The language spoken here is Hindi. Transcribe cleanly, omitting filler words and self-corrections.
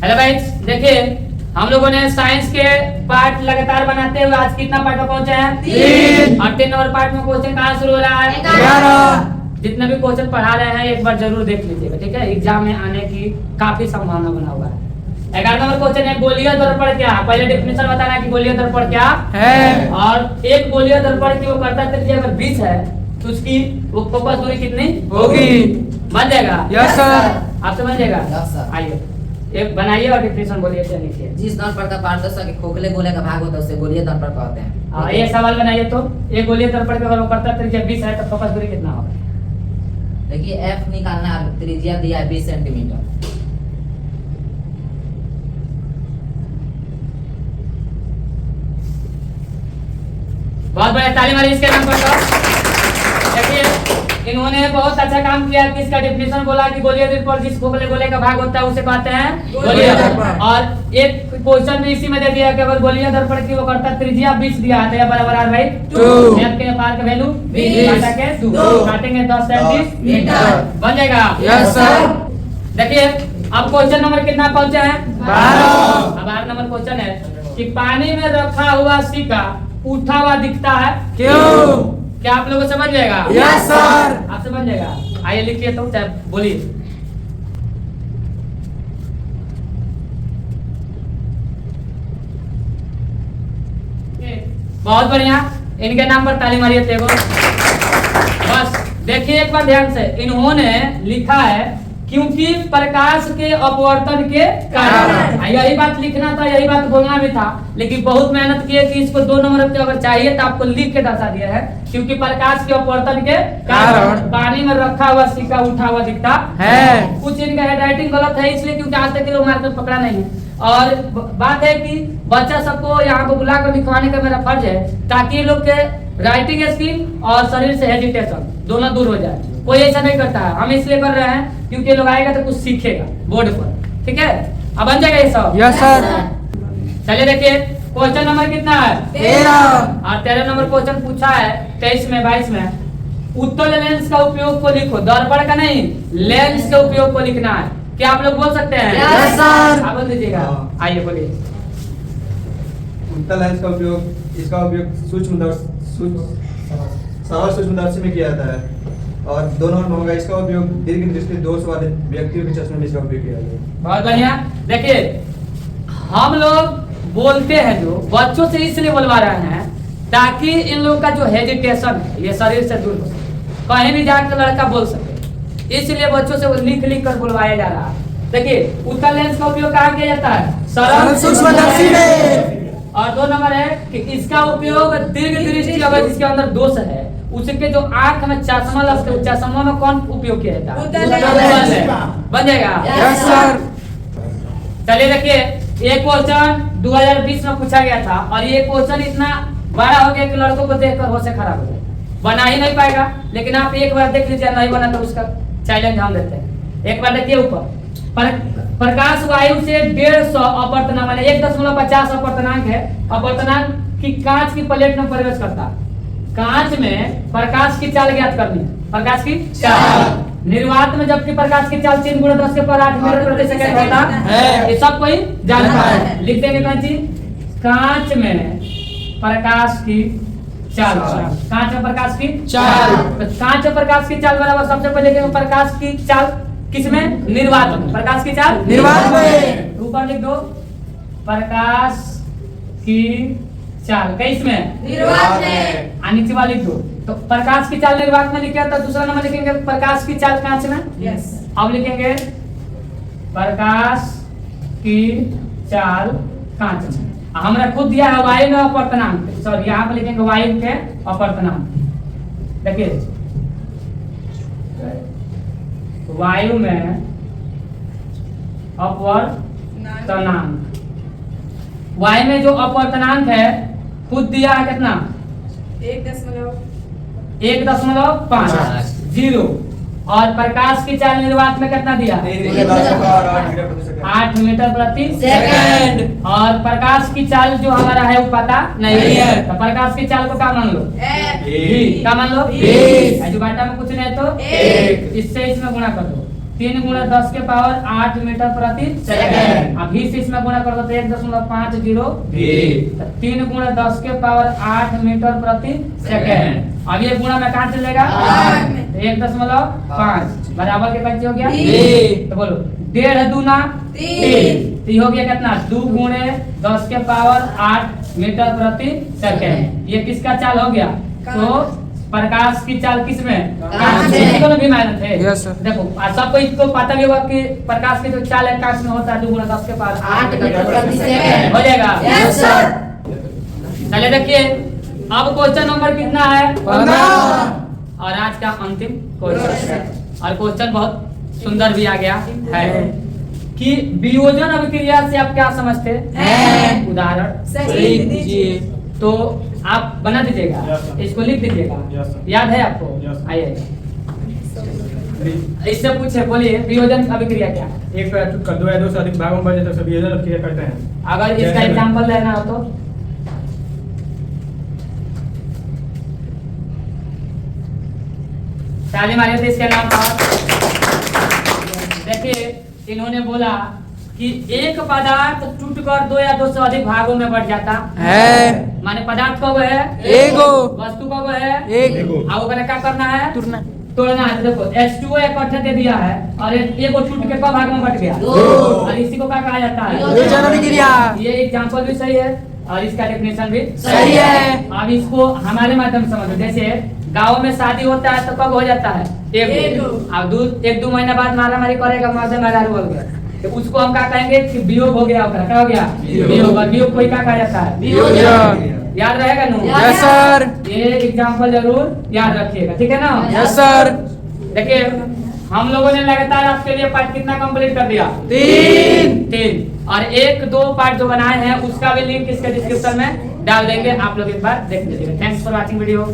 हेलो गाइस, देखिए हम लोगों ने साइंस के पार्ट लगातार बनाते हुए आज कितना पार्ट में पहुंचे हैं? 3। और 3 नंबर पार्ट में क्वेश्चन कहाँ शुरू हो रहा है? 11। जितने भी क्वेश्चन पढ़ा रहे हैं एक बार जरूर देख लीजिएगा, ठीक है? एग्जाम में आने की काफी संभावना बना हुआ है। 11 नंबर क्वेश्चन है गोलीय दर्पण क्या? पहले डेफिनेशन बताना कि गोलीय दर्पण क्या है, और एक गोलीय दर्पण की वो कर्ता त्रिज्या अगर 20 है तो उसकी वो फोकस दूरी कितनी होगी? बन जाएगा? Yes sir. आपसे बन जाएगा? Yes sir. आइए एक बनाइए और डेफिनेशन बोलिए, क्या लिखिए? जिस दर्पण का पारदर्शक के खोखले गोले का भाग होता है उसे गोलीय दर्पण कहते हैं। हाँ, एक सवाल बनाइए तो एक गोलीय दर्पण का अगर वो कर्ता त्रिज्या 20 है तो फोकस दूरी कितना होगा? देखिए एफ निकालना है, त्रिज्या दिया है 20 सेंटीमीटर। बहुत बड़ा ताली मारिए इसके नाम पर। देखिए इन्होंने बहुत अच्छा काम किया कि इसका डेफिनेशन बोला कि गोलीय दर्पण जिस खोखले गोले का भाग होता है उसे कहते हैं गोलीय दर्पण। और एक क्वेश्चन भी इसी में दे दिया कि अगर गोलीय दर्पण की वो कर्ता त्रिज्या 20 दिया है तो यह बराबर आ भाई 2। एफ के पार का वैल्यू 20 काटा के 2 काटेंगे 10 सेंटीमीटर बन जाएगा? Yes sir. देखिए अब क्वेश्चन नंबर कितना पहुंचे हैं? 12। अब 12 नंबर क्वेश्चन है कि पानी में रखा हुआ सिक्का उठा हुआ दिखता है क्यों? क्या आप लोगों को समझ जाएगा? Yes sir. आपसे बन जाएगा? आइए लिखिए तो, चाहे बोलिए। बहुत बढ़िया, इनके नाम पर ताली मारिए तेगो। बस देखिए एक बार ध्यान से, इन्होंने लिखा है क्योंकि प्रकाश के अपवर्तन के कारण। यही बात लिखना था, यही बात बोलना भी था, लेकिन बहुत मेहनत किए कि इसको 2 नंबर पे अगर चाहिए तो आपको लिख के दर्शा दिया है क्योंकि प्रकाश के अपवर्तन के कारण पानी में रखा हुआ सिक्का उठा हुआ दिखता है। कुछ इनका हैंडराइटिंग गलत है इसलिए क्योंकि आज तक के लोग मार्केट पकड़ा नहीं है। और बात है कि बच्चा सबको यहाँ पे बुलाकर लिखवाने का मेरा फर्ज है ताकि ये लोग के राइटिंग स्किल और शरीर से हेजिटेशन दोनों दूर हो जाए। कोई ऐसा नहीं करता है, हम इसलिए कर रहे हैं क्योंकि ये लोग आएगा तो कुछ सीखेगा बोर्ड पर, ठीक है? अब बन जाएगा ये सब? Yes sir. चलिए देखिए क्वेश्चन नंबर कितना है? 13। और 13 नंबर क्वेश्चन पूछा है 23 में 22 में उत्तल लेंस का उपयोग को लिखो। दर्पण का नहीं, लेंस के उपयोग को लिखना है। क्या आप लोग बोल सकते हैं? Yes sir. आप बोल दीजिएगा। आइए बोलिए। उत्तल लेंस का उपयोग, इसका उपयोग सरल सूक्ष्मदर्शी में किया जाता है और 2 नंबर में होगा इसका उपयोग दीर्घ दृष्टि दोष वाले व्यक्तियों के चश्मे में इसका उपयोग किया जाता है। बहुत बढ़िया। देखिए हम लोग बोलते हैं जो बच्चों से इसलिए बुलवा रहे हैं ताकि इन लोग का जो हेजिटेशन है ये शरीर से दूर हो सके, कहीं भी जाकर लड़का बोल सके, इसलिए बच्चों से वो लिख लिख कर बुलवाया जा रहा है। देखिए उत्तल लेंस का उपयोग कहाँ किया जाता है? सरल सूक्ष्मदर्शी में। और 2 नंबर है कि इसका उपयोग दीर्घ दृष्टि अगर जिसके अंदर दोष है उसके जो आंख में चश्मा लगता है, चश्मा में कौन उपयोग किया जाता है? बन जाएगा? Yes sir. चलिए देखिए एक क्वेश्चन 2020 में पूछा गया था और ये क्वेश्चन इतना बड़ा हो गया कि लड़कों को देखकर होश खराब हो गया, बना ही नहीं पाएगा। लेकिन आप एक बार देख लीजिए, नहीं बना तो उसका चैलेंज हम देते हैं। एक बार देखिए ऊपर प्रकाश वायु से 150 अपवर्तनांक माने 1.50 अपवर्तनांक है। अपवर्तनांक की कांच की प्लेट में प्रवेश करता है। कांच में प्रकाश की चाल ज्ञात करनी है। प्रकाश की चाल निर्वात में जबकि प्रकाश की चाल 3 × 10 के पावर 8 मीटर प्रति सेकंड होता है, ये सब कोई जानता है। लिख देंगे कांची कांच में प्रकाश की चाल। कांच में प्रकाश की चाल, कांच में प्रकाश की चाल बराबर सबसे पहले प्रकाश की चाल किसमें? निर्वात में। प्रकाश की चाल निर्वात में। ऊपर लिख दो प्रकाश की चाल किसमें? निर्वात में। नीचे वाली लिख दो तो प्रकाश की चाल निर्वात में लिखा तो दूसरा नंबर लिखेंगे प्रकाश की चाल कांच में। यस। अब लिखेंगे प्रकाश की चाल कांच में। हमरा खुद दिया है वायु में अपवर्तनांक, सॉरी यहाँ पे लिखेंगे वायु के अपवर्तनांक। देखिए वायु में अपवर्तनांक, वायु में जो अपवर्तनांक है खुद दिया है कितना? 1.5 0। और प्रकाश की चाल निर्वात में कितना दिया? 8 मीटर प्रति सेकंड। और प्रकाश की चाल जो हमारा है वो पता नहीं है तो प्रकाश की चाल को क्या मान लो? क्या मान लो? जो बाटा में कुछ नहीं तो 1। इससे इसमें गुणा कर दो 3 गुणा 10 के पावर 8 मीटर प्रति सेकंड। अब 20 इसमें गुणा कर दो तो 1.50 तो 3 गुणा 10 के पावर 8 मीटर प्रति सेकंड। अब ये गुणा में कहाँ चलेगा 1.5 बराबर के बच्चे हो गया तो बोलो 1.5 दूना 3 तो ये हो गया कितना 2 गुणे 10 के पावर 8 मीटर प्रति सेकंड। ये किसका चाल हो गया तो प्रकाश की चाल किसमें कांच में दोनों भी मायने थे। Yes, sir. देखो सबको इसको पता भी होगा कि प्रकाश की जो चाल है कांच में होता है 2 गुणा 10 के पावर 8 मीटर प्रति सेकंड हो जाएगा। Yes sir. चलिए देखिए अब क्वेश्चन नंबर कितना है 15 और आज का अंतिम क्वेश्चन और क्वेश्चन बहुत सुंदर भी आ गया है कि वियोजन अभिक्रिया से आप क्या समझते हैं उदाहरण सही दीजिए। तो आप बना दीजिएगा Yes, sir. इसको लिख दीजिएगा Yes, sir. याद है आपको Yes, sir. आइए इससे पूछे बोलिए वियोजन अभिक्रिया क्या है एक प्रस्तुत कर 2 या 2 से अधिक भागों में बढ़ जाए तो सभी वियोजन अभिक्रिया करते हैं। अगर इसका जैसे- एग्जांपल लेना हो तो ताली मारिए तो इसके नाम पर देखिए इन्होंने बोला कि एक पदार्थ टूटकर 2 या 2 से अधिक भागों में बढ़ जाता है माने पदार्थ कब है एगो वस्तु कब है एक अब ओकरा क्या करना है तुरना तोड़ना है। तो देखो H2O इकट्ठे दे दिया है और एगो टूट के कब भाग में बट गया दो। और इसी को क्या कहा जाता है वियोजन अभिक्रिया। ये एग्जांपल भी सही है और इसका डेफिनेशन भी सही है। अब इसको हमारे माध्यम से समझो जैसे गांव में शादी होता है तो कब हो जाता है एगो अब 1-2 महीना बाद मारा मारी करेगा मर्द मेहरारू हो गया तो उसको हम क्या कहेंगे कि वियोग हो गया ओकरा क्या हो गया वियोग और वियोग कोई क्या कहा जाता है वियोजन। याद रहेगा नु यस सर। ये एग्जांपल जरूर याद रखिएगा ठीक है ना यस सर। देखिए हम लोगों ने लगातार आपके लिए पार्ट कितना कंप्लीट कर दिया 3 और 1-2 पार्ट जो बनाए हैं उसका भी लिंक इसके डिस्क्रिप्शन में डाल देंगे आप लोग एक बार देख लीजिएगा। Thanks for watching video.